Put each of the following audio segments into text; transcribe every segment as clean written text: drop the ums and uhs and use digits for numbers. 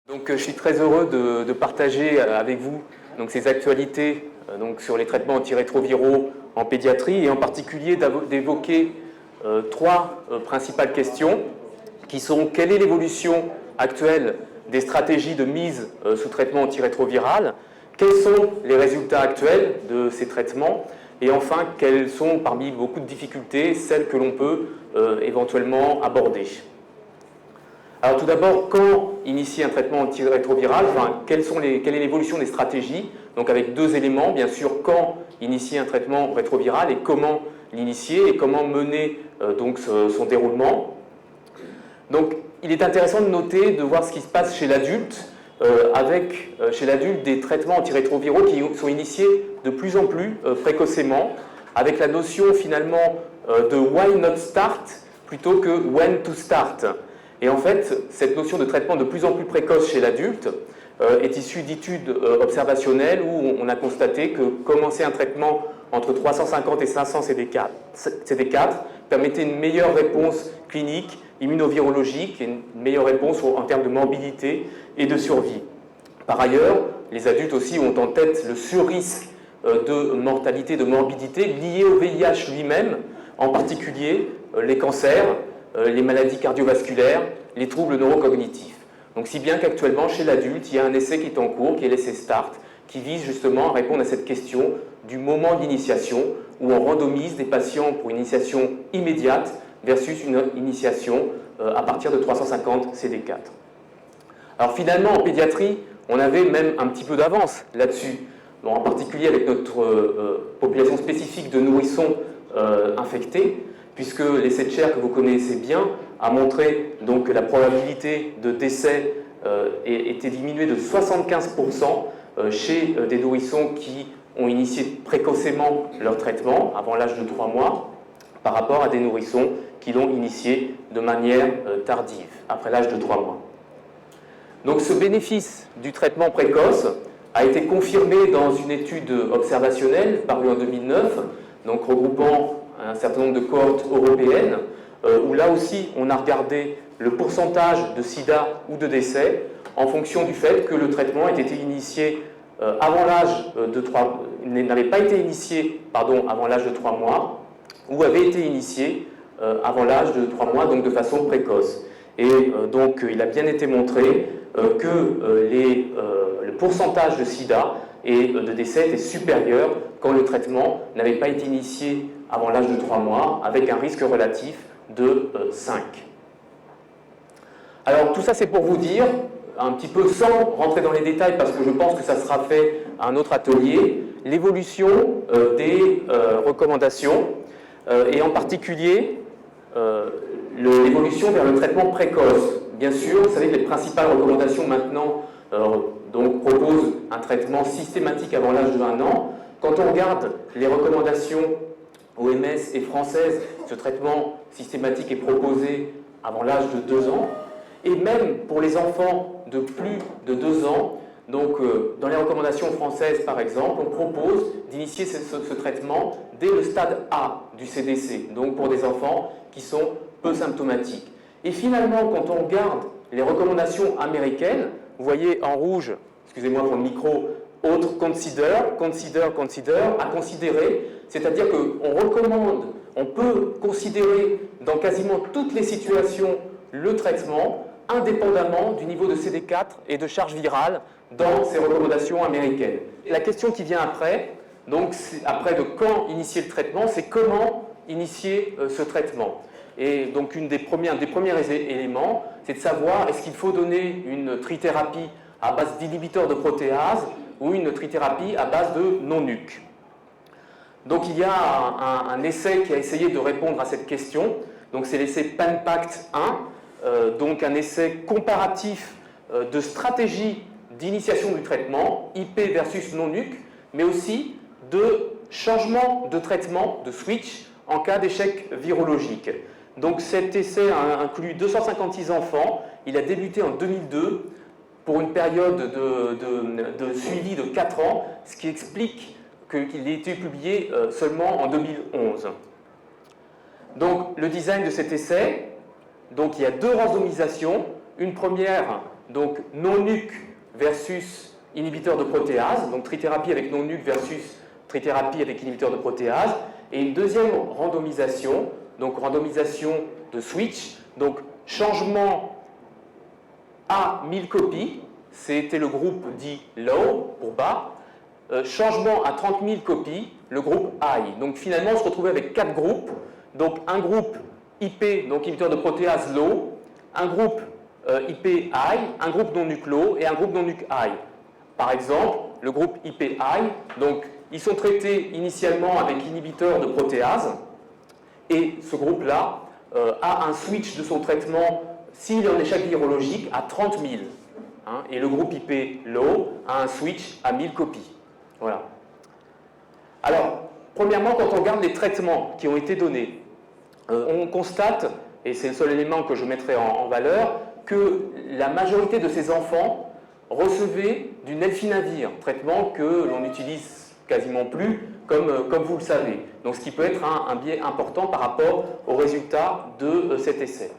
Donc, je suis très heureux de partager avec vous ces actualités sur les traitements antirétroviraux en pédiatrie et en particulier d'évoquer trois principales questions qui sont: quelle est l'évolution actuelle des stratégies de mise sous traitement antirétroviral? Quels sont les résultats actuels de ces traitements? Et enfin, quelles sont, parmi beaucoup de difficultés, celles que l'on peut éventuellement aborder? Alors tout d'abord, quand initier un traitement antirétroviral, quelle est l'évolution des stratégies? Donc avec deux éléments, bien sûr, quand initier un traitement rétroviral et comment l'initier et comment mener son déroulement. Donc il est intéressant de noter, de voir ce qui se passe chez l'adulte, chez l'adulte des traitements antirétroviraux qui sont initiés de plus en plus précocement, avec la notion finalement de why not start plutôt que when to start. Et en fait, cette notion de traitement de plus en plus précoce chez l'adulte est issue d'études observationnelles où on a constaté que commencer un traitement entre 350 et 500 CD4 permettait une meilleure réponse clinique, immunovirologique et une meilleure réponse en termes de morbidité et de survie. Par ailleurs, les adultes aussi ont en tête le surrisque de mortalité, de morbidité lié au VIH lui-même, en particulier les cancers, les maladies cardiovasculaires, les troubles neurocognitifs. Donc si bien qu'actuellement, chez l'adulte, il y a un essai qui est en cours, qui est l'essai START, qui vise justement à répondre à cette question du moment d'initiation, où on randomise des patients pour une initiation immédiate versus une initiation à partir de 350 CD4. Alors finalement, en pédiatrie, on avait même un petit peu d'avance là-dessus, en particulier avec notre population spécifique de nourrissons infectés, puisque l'essai de Cher que vous connaissez bien a montré donc, que la probabilité de décès était diminuée de 75% chez des nourrissons qui ont initié précocement leur traitement, avant l'âge de 3 mois, par rapport à des nourrissons qui l'ont initié de manière tardive, après l'âge de 3 mois. Donc ce bénéfice du traitement précoce a été confirmé dans une étude observationnelle parue en 2009, donc regroupant un certain nombre de cohortes européennes, où là aussi on a regardé le pourcentage de sida ou de décès en fonction du fait que le traitement ait été initié avant l'âge de 3 n'avait pas été initié avant l'âge de 3 mois ou avait été initié avant l'âge de 3 mois, donc de façon précoce. Et donc il a bien été montré que le pourcentage de sida et de décès était supérieur quand le traitement n'avait pas été initié avant l'âge de 3 mois, avec un risque relatif de 5. Alors tout ça c'est pour vous dire, un petit peu sans rentrer dans les détails, parce que je pense que ça sera fait à un autre atelier, l'évolution des recommandations, et en particulier l'évolution vers le traitement précoce. Bien sûr, vous savez que les principales recommandations maintenant proposent un traitement systématique avant l'âge de 1 an. Quand on regarde les recommandations OMS et françaises, ce traitement systématique est proposé avant l'âge de 2 ans. Et même pour les enfants de plus de 2 ans, donc dans les recommandations françaises par exemple, on propose d'initier ce traitement dès le stade A du CDC, donc pour des enfants qui sont peu symptomatiques. Et finalement, quand on regarde les recommandations américaines, vous voyez en rouge, excusez-moi pour le micro, autre consider, à considérer, c'est-à-dire qu'on recommande, on peut considérer dans quasiment toutes les situations le traitement, indépendamment du niveau de CD4 et de charge virale dans ces recommandations américaines. Et la question qui vient après, donc après de quand initier le traitement, c'est comment initier ce traitement. Et donc un des premiers éléments, c'est de savoir est-ce qu'il faut donner une trithérapie à base d'inhibiteurs de protéase ou une trithérapie à base de non-nuc. Donc il y a un essai qui a essayé de répondre à cette question, donc c'est l'essai PANPACT 1, donc un essai comparatif de stratégie d'initiation du traitement, IP versus non-nuc, mais aussi de changement de traitement, de switch, en cas d'échec virologique. Donc cet essai a inclus 256 enfants, il a débuté en 2002 pour une période de suivi de 4 ans, ce qui explique qu'il ait été publié seulement en 2011. Donc le design de cet essai, donc il y a 2 randomisations, une première donc non-nuc versus inhibiteur de protéase, donc trithérapie avec non-nuc versus trithérapie avec inhibiteur de protéase, et une deuxième randomisation, donc randomisation de switch, donc changement à 1000 copies, c'était le groupe dit low pour bas, changement à 30 000 copies, le groupe high. Donc finalement, on se retrouvait avec 4 groupes, donc un groupe IP, donc inhibiteur de protéase low, un groupe IP high, un groupe non-nuc low et un groupe non-nuc high. Par exemple, le groupe IP high, donc ils sont traités initialement avec inhibiteur de protéase, et ce groupe-là a un switch de son traitement, s'il est en échec virologique, à 30 000. Hein, et le groupe IP low a un switch à 1000 copies. Voilà. Alors, premièrement, quand on regarde les traitements qui ont été donnés, on constate, et c'est le seul élément que je mettrai en valeur, que la majorité de ces enfants recevaient du nelfinavir, traitement que l'on n'utilise quasiment plus, comme vous le savez. Donc, ce qui peut être un biais important par rapport aux résultats de cet essai.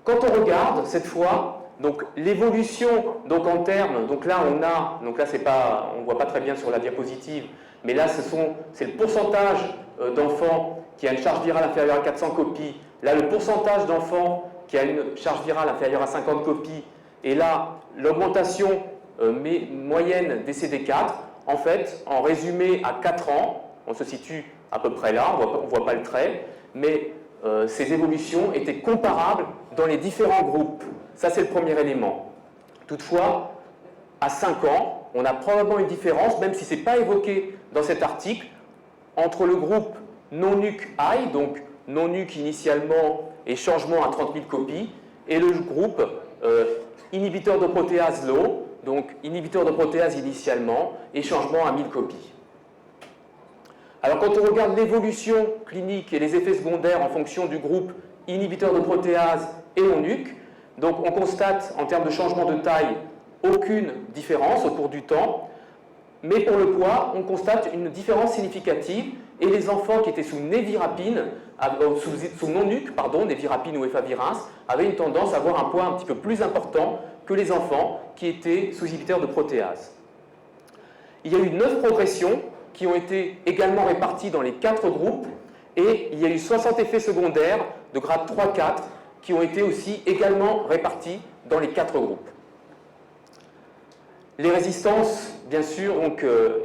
Quand on regarde, cette fois, donc l'évolution, donc en termes, donc là on a, donc là c'est pas, on voit pas très bien sur la diapositive, mais là c'est le pourcentage d'enfants qui a une charge virale inférieure à 400 copies, là le pourcentage d'enfants qui a une charge virale inférieure à 50 copies, et là l'augmentation moyenne des CD4, en fait, en résumé à 4 ans, on se situe à peu près là, on voit pas le trait, mais ces évolutions étaient comparables dans les différents groupes. Ça, c'est le premier élément. Toutefois, à 5 ans, on a probablement une différence, même si ce n'est pas évoqué dans cet article, entre le groupe non-nuc high, donc non-nuc initialement et changement à 30 000 copies, et le groupe inhibiteur de protéase low, donc inhibiteur de protéase initialement et changement à 1000 copies. Alors quand on regarde l'évolution clinique et les effets secondaires en fonction du groupe inhibiteur de protéase et non-nuc, donc on constate en termes de changement de taille aucune différence au cours du temps, mais pour le poids, on constate une différence significative et les enfants qui étaient sous névirapine, sous non-nuc, pardon, névirapine ou efavirenz, avaient une tendance à avoir un poids un petit peu plus important que les enfants qui étaient sous inhibiteurs de protéase. Il y a eu 9 progressions qui ont été également réparties dans les 4 groupes et il y a eu 60 effets secondaires de grade 3-4 qui ont été aussi également répartis dans les 4 groupes. Les résistances, bien sûr,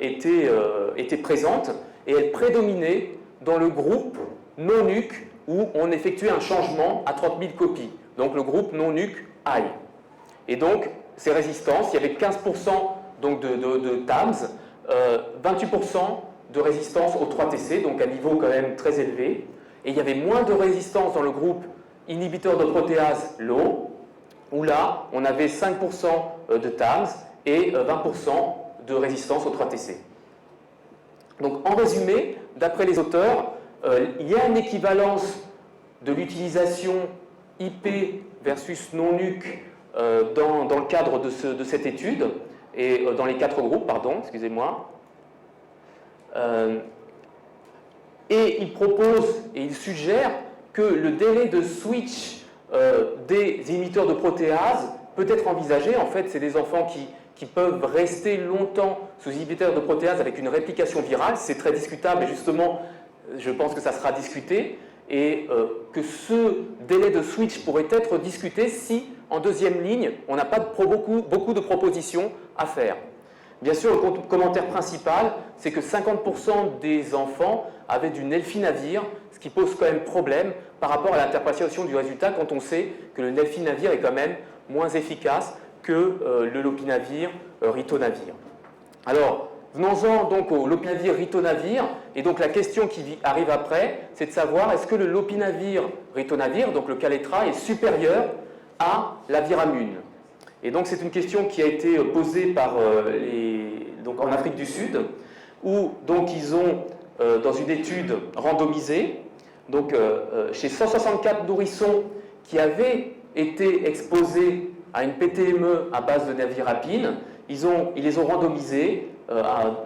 étaient présentes et elles prédominaient dans le groupe non-nuc où on effectuait un changement à 30 000 copies, donc le groupe non-nuc high. Et donc, ces résistances, il y avait 15% donc de TAMS, 28% de résistance au 3TC, donc à niveau quand même très élevé, et il y avait moins de résistance dans le groupe inhibiteur de protéase low, où là, on avait 5% de TAMS et 20% de résistance au 3TC. Donc, en résumé, d'après les auteurs, il y a une équivalence de l'utilisation IP versus non-nuc dans le cadre de cette étude, et dans les 4 groupes, pardon, excusez-moi. Et il propose et il suggère que le délai de switch des inhibiteurs de protéase peut être envisagé. En fait, c'est des enfants qui peuvent rester longtemps sous inhibiteurs de protéase avec une réplication virale. C'est très discutable et justement, je pense que ça sera discuté. Et que ce délai de switch pourrait être discuté si, en deuxième ligne, on n'a pas beaucoup de propositions à faire. Bien sûr, le commentaire principal, c'est que 50% des enfants avaient du nelfinavir, ce qui pose quand même problème par rapport à l'interprétation du résultat quand on sait que le nelfinavir est quand même moins efficace que le lopinavir, ritonavir. Alors, venons-en donc au lopinavir, ritonavir, et donc la question qui arrive après, c'est de savoir est-ce que le lopinavir, ritonavir, donc le Kaletra, est supérieur à la viramune. Et donc c'est une question qui a été posée par donc en Afrique du Sud, où donc ils ont, dans une étude randomisée, donc chez 164 nourrissons qui avaient été exposés à une PTME à base de névirapine, ils les ont randomisés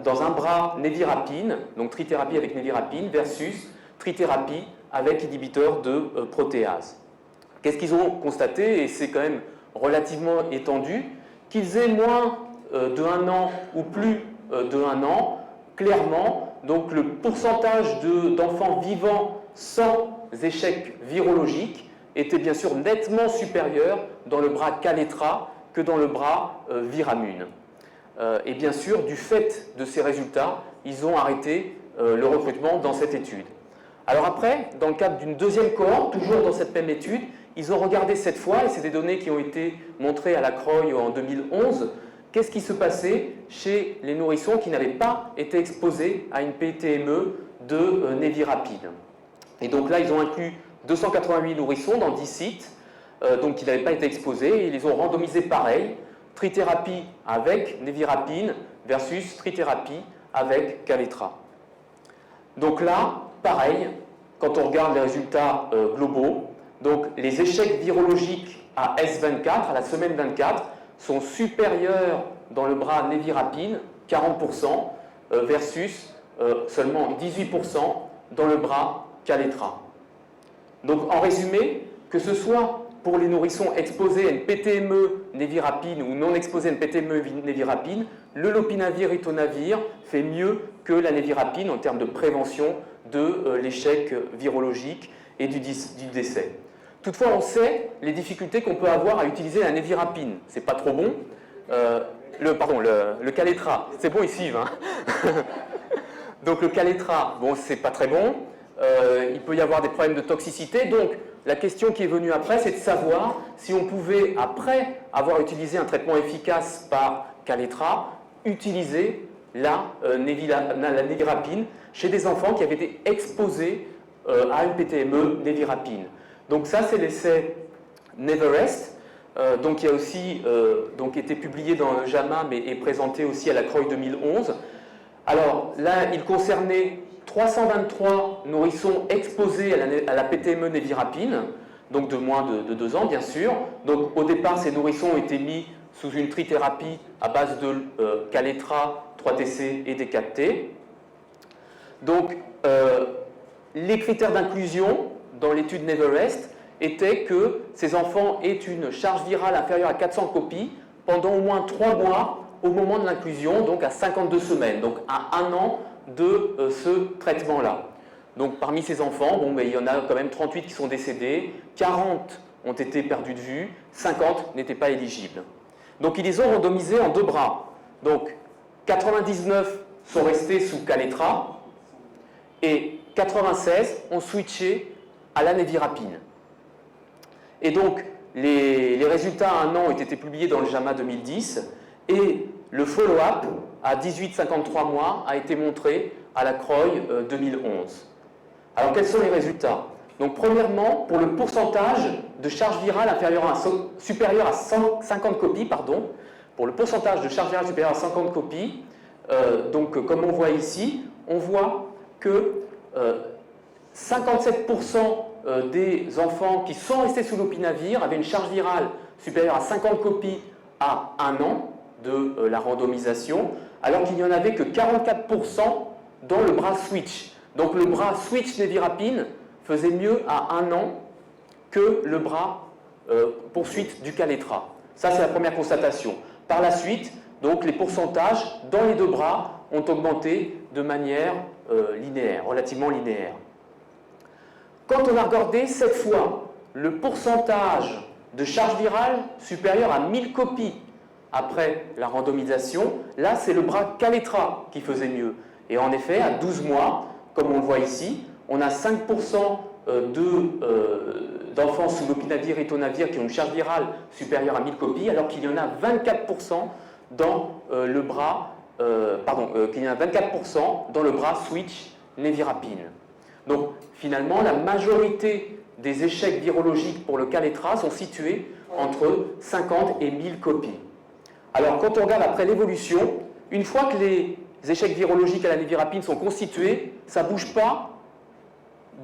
dans un bras névirapine, donc trithérapie avec névirapine, versus trithérapie avec inhibiteur de protéase. Qu'est-ce qu'ils ont constaté? Et c'est quand même relativement étendue, qu'ils aient moins de 1 an ou plus de 1 an, clairement, donc le pourcentage d'enfants vivant sans échec virologique était bien sûr nettement supérieur dans le bras Kaletra que dans le bras Viramune. Et bien sûr, du fait de ces résultats, ils ont arrêté le recrutement dans cette étude. Alors après, dans le cadre d'une deuxième cohorte, toujours dans cette même étude, ils ont regardé cette fois, et c'est des données qui ont été montrées à la CROI en 2011, qu'est-ce qui se passait chez les nourrissons qui n'avaient pas été exposés à une PTME de névirapine. Et donc là, ils ont inclus 288 nourrissons dans 10 sites, donc qui n'avaient pas été exposés, et ils les ont randomisés pareil, trithérapie avec névirapine versus trithérapie avec Kaletra. Donc là, pareil, quand on regarde les résultats globaux, donc les échecs virologiques à S24, à la semaine 24, sont supérieurs dans le bras névirapine, 40%, versus seulement 18% dans le bras Kaletra. Donc en résumé, que ce soit pour les nourrissons exposés à une PTME névirapine ou non exposés à une PTME névirapine, le lopinavir-ritonavir fait mieux que la névirapine en termes de prévention de l'échec virologique et du décès. Toutefois, on sait les difficultés qu'on peut avoir à utiliser la névirapine. C'est pas trop bon. Le Kaletra, c'est bon, ils suivent. Hein. Donc le Kaletra, bon, c'est pas très bon. Il peut y avoir des problèmes de toxicité. Donc la question qui est venue après, c'est de savoir si on pouvait, après avoir utilisé un traitement efficace par Kaletra, utiliser la névirapine chez des enfants qui avaient été exposés à une PTME névirapine. Donc ça, c'est l'essai Neverest, donc qui a aussi été publié dans le JAMA, mais est présenté aussi à la CROI 2011. Alors là, il concernait 323 nourrissons exposés à la PTME névirapine, donc de moins de 2 ans, bien sûr. Donc au départ, ces nourrissons ont été mis sous une trithérapie à base de Kaletra, 3TC et D4T. Donc les critères d'inclusion dans l'étude Neverest étaient que ces enfants aient une charge virale inférieure à 400 copies pendant au moins 3 mois au moment de l'inclusion, donc à 52 semaines, donc à 1 an de ce traitement-là. Donc parmi ces enfants, il y en a quand même 38 qui sont décédés, 40 ont été perdus de vue, 50 n'étaient pas éligibles. Donc ils les ont randomisés en 2 bras. Donc 99 sont restés sous Kaletra et 96 ont switché à la névirapine. Et donc, les résultats à 1 an ont été publiés dans le JAMA 2010 et le follow-up à 18-53 mois a été montré à la CROI 2011. Alors, quels sont les résultats? Donc, premièrement, pour le pourcentage de charge virale supérieure à 50 copies, pour le pourcentage de charge virale supérieure à 50 copies, donc comme on voit ici, on voit que 57% des enfants qui sont restés sous lopinavir avaient une charge virale supérieure à 50 copies à 1 an de la randomisation, alors qu'il n'y en avait que 44% dans le bras switch. Donc le bras switch névirapine faisait mieux à 1 an que le bras poursuite du Kaletra. Ça, c'est la première constatation. Par la suite, donc, les pourcentages dans les 2 bras ont augmenté de manière linéaire, relativement linéaire. Quand on a regardé cette fois le pourcentage de charge virale supérieur à 1000 copies après la randomisation, là c'est le bras Kaletra qui faisait mieux. Et en effet, à 12 mois, comme on le voit ici, on a 5% d'enfants sous lopinavir et ritonavir qui ont une charge virale supérieure à 1000 copies, alors qu'il y en a 24% dans le bras, qu'il y en a 24% dans le bras switch névirapine. Donc finalement, la majorité des échecs virologiques pour le Kaletra sont situés entre 50 et 1000 copies. Alors quand on regarde après l'évolution, une fois que les échecs virologiques à la névirapine sont constitués, ça ne bouge pas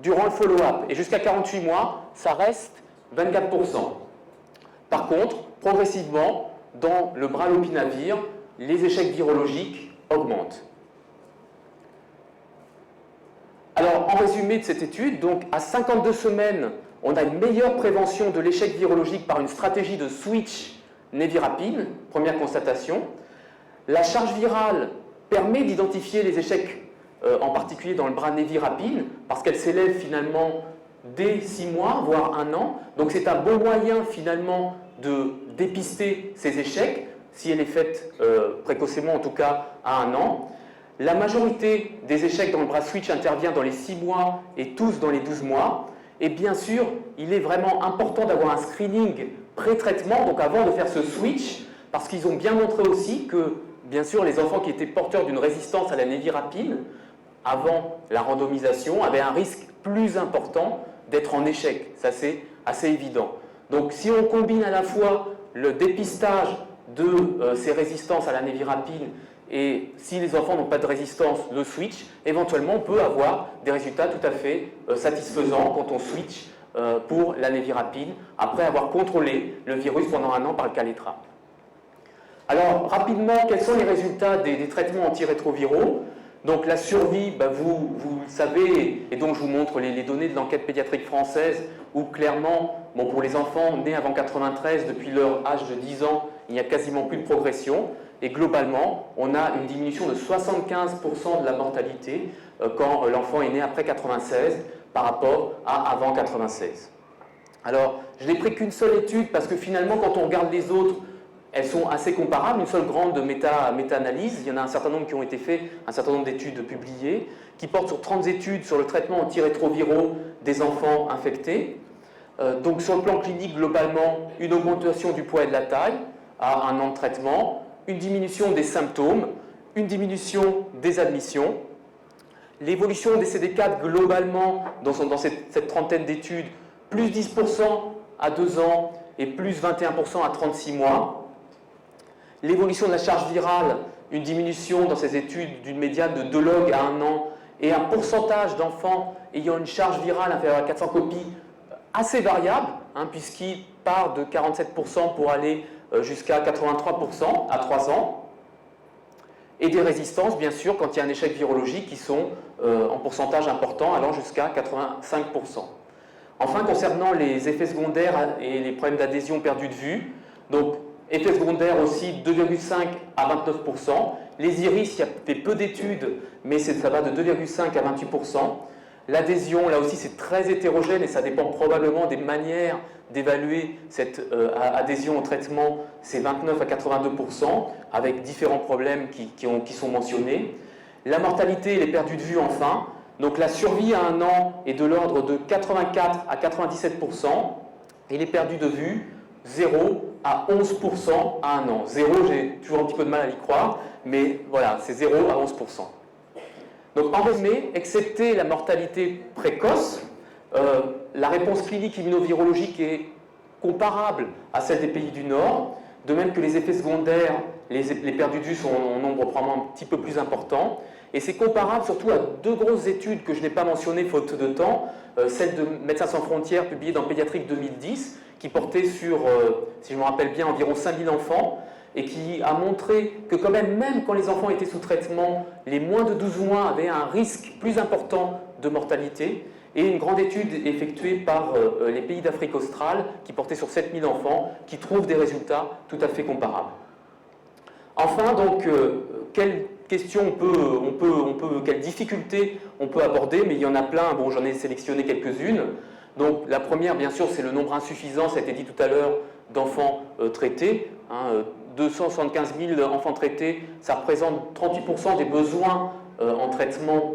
durant le follow-up. Et jusqu'à 48 mois, ça reste 24%. Par contre, progressivement, dans le bras lopinavir, les échecs virologiques augmentent. Alors, en résumé de cette étude, donc à 52 semaines on a une meilleure prévention de l'échec virologique par une stratégie de switch névirapine, première constatation. La charge virale permet d'identifier les échecs, en particulier dans le bras névirapine, parce qu'elle s'élève finalement dès 6 mois, voire 1 an. Donc c'est un bon moyen finalement de dépister ces échecs, si elle est faite précocement, en tout cas à 1 an. La majorité des échecs dans le bras switch intervient dans les 6 mois et tous dans les 12 mois. Et bien sûr, il est vraiment important d'avoir un screening pré-traitement, donc avant de faire ce switch, parce qu'ils ont bien montré aussi que, bien sûr, les enfants qui étaient porteurs d'une résistance à la névirapine, avant la randomisation, avaient un risque plus important d'être en échec. Ça, c'est assez évident. Donc, si on combine à la fois le dépistage de ces résistances à la névirapine et si les enfants n'ont pas de résistance, le switch, éventuellement on peut avoir des résultats tout à fait satisfaisants quand on switch pour la névirapine, après avoir contrôlé le virus pendant 1 an par le Kaletra. Alors, rapidement, quels sont les résultats des traitements antirétroviraux? Donc la survie, vous le savez, et donc je vous montre les données de l'enquête pédiatrique française, où clairement, pour les enfants nés avant 93, depuis leur âge de 10 ans, il n'y a quasiment plus de progression. Et globalement, on a une diminution de 75% de la mortalité quand l'enfant est né après 96 par rapport à avant 96. Alors, je n'ai pris qu'une seule étude parce que finalement, quand on regarde les autres, elles sont assez comparables. Une seule grande méta-analyse. Il y en a un certain nombre qui ont été faits, un certain nombre d'études publiées, qui portent sur 30 études sur le traitement antirétroviraux des enfants infectés. Donc, sur le plan clinique, globalement, une augmentation du poids et de la taille à 1 an de traitement, une diminution des symptômes, une diminution des admissions. L'évolution des CD4 globalement dans cette trentaine d'études, plus 10% à 2 ans et plus 21% à 36 mois. L'évolution de la charge virale, une diminution dans ces études d'une médiane de 2 logs à 1 an et un pourcentage d'enfants ayant une charge virale inférieure à 400 copies assez variable, puisqu'il part de 47% pour aller jusqu'à 83% à 3 ans, et des résistances, bien sûr, quand il y a un échec virologique, qui sont en pourcentage important, allant jusqu'à 85%. Enfin, concernant les effets secondaires et les problèmes d'adhésion perdus de vue, donc effets secondaires aussi 2,5 à 29%. Les iris, il y a fait peu d'études, mais ça va de 2,5 à 28%. L'adhésion, là aussi, c'est très hétérogène et ça dépend probablement des manières d'évaluer cette adhésion au traitement. C'est 29 à 82%, avec différents problèmes qui sont mentionnés. La mortalité et les perdus de vue, enfin. Donc la survie à 1 an est de l'ordre de 84 à 97%, et les perdus de vue, 0 à 11% à 1 an. 0, j'ai toujours un petit peu de mal à y croire, mais voilà, c'est 0 à 11%. Donc en résumé, excepté la mortalité précoce, la réponse clinique immunovirologique est comparable à celle des pays du Nord, de même que les effets secondaires, les perdus de vue sont en nombre probablement un petit peu plus important, et c'est comparable surtout à 2 grosses études que je n'ai pas mentionnées faute de temps, celle de Médecins sans frontières publiée dans Pédiatrique 2010, qui portait sur, si je me rappelle bien, environ 5000 enfants, et qui a montré que quand même quand les enfants étaient sous traitement, les moins de 12 mois avaient un risque plus important de mortalité, et une grande étude effectuée par les pays d'Afrique australe, qui portait sur 7000 enfants, qui trouvent des résultats tout à fait comparables. Enfin, donc, quelles questions quelles difficultés on peut aborder, mais il y en a plein, bon, j'en ai sélectionné quelques-unes. Donc la première, bien sûr, c'est le nombre insuffisant, ça a été dit tout à l'heure, d'enfants traités. 275 000 enfants traités, ça représente 38% des besoins en traitement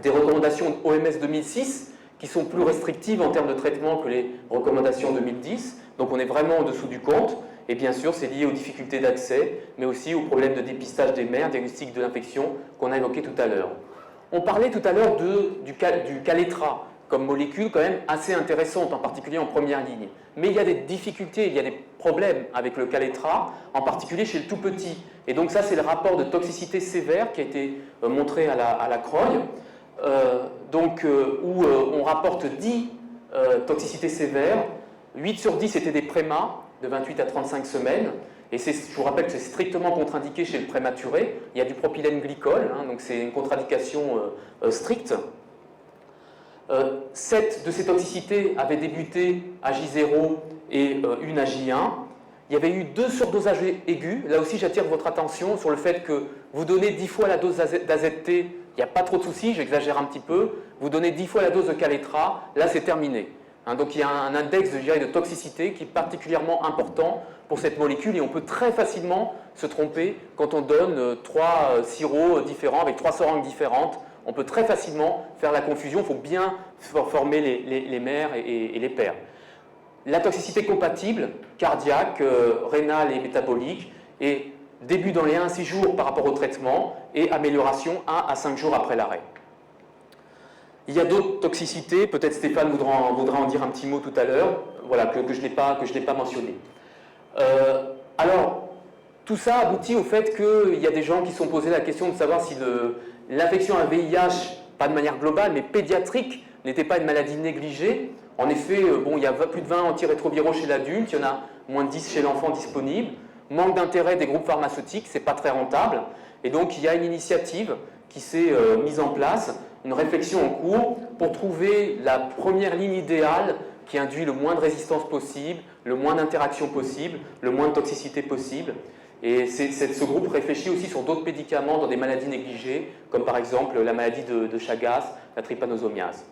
des recommandations OMS 2006, qui sont plus restrictives en termes de traitement que les recommandations 2010. Donc on est vraiment en dessous du compte. Et bien sûr, c'est lié aux difficultés d'accès, mais aussi aux problèmes de dépistage des mères, diagnostic de l'infection qu'on a évoqué tout à l'heure. On parlait tout à l'heure du Kaletra, comme molécule quand même assez intéressante, en particulier en première ligne. Mais il y a des difficultés, il y a des problèmes avec le Kaletra, en particulier chez le tout petit. Et donc ça, c'est le rapport de toxicité sévère qui a été montré à la CROI, où on rapporte 10 toxicités sévères, 8 sur 10 étaient des prémas de 28 à 35 semaines, et je vous rappelle que c'est strictement contre-indiqué chez le prématuré. Il y a du propylène glycol, donc c'est une contre-indication stricte. 7 de ces toxicités avaient débuté à J0 et une à J1. Il y avait eu 2 surdosages aigus. Là aussi, j'attire votre attention sur le fait que vous donnez 10 fois la dose d'AZT, il n'y a pas trop de soucis, j'exagère un petit peu. Vous donnez 10 fois la dose de Kaletra, là c'est terminé. Donc il y a un index de toxicité qui est particulièrement important pour cette molécule et on peut très facilement se tromper quand on donne 3 sirops différents avec 3 seringues différentes. On peut très facilement faire la confusion, il faut bien former les mères et les pères. La toxicité compatible, cardiaque, rénale et métabolique, et début dans les 1 à 6 jours par rapport au traitement et amélioration 1 à 5 jours après l'arrêt. Il y a d'autres toxicités, peut-être Stéphane voudra en dire un petit mot tout à l'heure, voilà, que je n'ai pas mentionné. Alors, tout ça aboutit au fait qu'il y a des gens qui se sont posés la question de savoir si l'infection à VIH, pas de manière globale, mais pédiatrique, n'était pas une maladie négligée. En effet, bon, il y a plus de 20 antirétroviraux chez l'adulte, il y en a moins de 10 chez l'enfant disponibles. Manque d'intérêt des groupes pharmaceutiques, c'est pas très rentable. Et donc, il y a une initiative qui s'est mise en place, une réflexion en cours pour trouver la première ligne idéale qui induit le moins de résistance possible, le moins d'interaction possible, le moins de toxicité possible. Et ce groupe réfléchit aussi sur d'autres médicaments dans des maladies négligées, comme par exemple la maladie de Chagas, la trypanosomiase.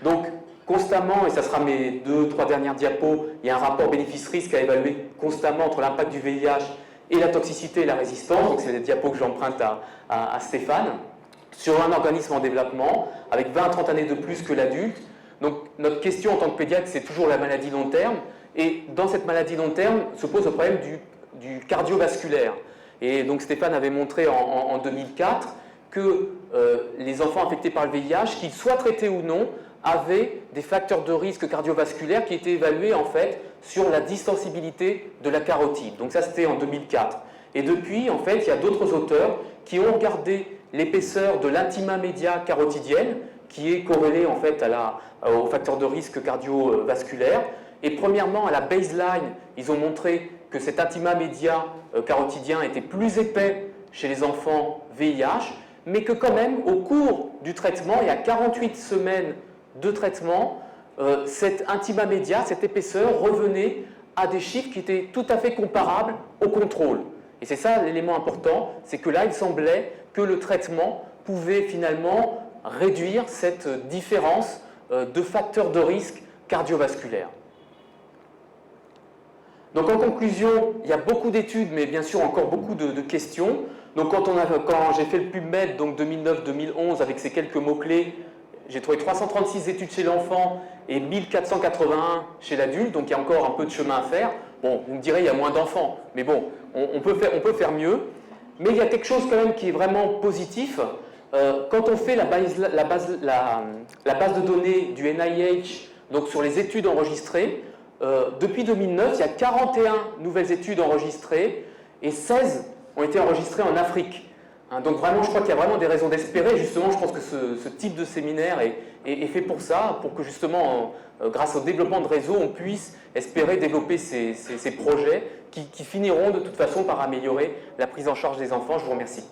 Donc, constamment, et ça sera mes 2-3 dernières diapos, il y a un rapport bénéfice-risque à évaluer constamment entre l'impact du VIH et la toxicité et la résistance. Donc, c'est des diapos que j'emprunte à Stéphane, sur un organisme en développement, avec 20 à 30 années de plus que l'adulte. Donc, notre question en tant que pédiatre, c'est toujours la maladie long terme. Et dans cette maladie long terme se pose le problème du cardiovasculaire. Et donc, Stéphane avait montré en 2004 que les enfants infectés par le VIH, qu'ils soient traités ou non, avaient des facteurs de risque cardiovasculaire qui étaient évalués en fait sur la distensibilité de la carotide. Donc ça c'était en 2004. Et depuis, en fait, il y a d'autres auteurs qui ont regardé l'épaisseur de l'intima média carotidienne, qui est corrélée en fait au facteur de risque cardiovasculaire. Et premièrement, à la baseline, ils ont montré que cet intima média carotidien était plus épais chez les enfants VIH, mais que quand même, au cours du traitement, il y a 48 semaines de traitement, cet intima média, cette épaisseur, revenait à des chiffres qui étaient tout à fait comparables au contrôle. Et c'est ça l'élément important, c'est que là, il semblait que le traitement pouvait finalement réduire cette différence de facteurs de risque cardiovasculaire. Donc en conclusion, il y a beaucoup d'études, mais bien sûr encore beaucoup de questions. Donc quand j'ai fait le PubMed, donc 2009-2011, avec ces quelques mots-clés, j'ai trouvé 336 études chez l'enfant et 1481 chez l'adulte, donc il y a encore un peu de chemin à faire. Bon, vous me direz, il y a moins d'enfants, mais bon, on peut faire mieux. Mais il y a quelque chose quand même qui est vraiment positif. Quand on fait la base de données du NIH, donc sur les études enregistrées, depuis 2009, il y a 41 nouvelles études enregistrées et 16 ont été enregistrées en Afrique. Donc vraiment, je crois qu'il y a vraiment des raisons d'espérer. Justement, je pense que ce type de séminaire est fait pour ça, pour que justement, grâce au développement de réseaux, on puisse espérer développer ces projets qui finiront de toute façon par améliorer la prise en charge des enfants. Je vous remercie.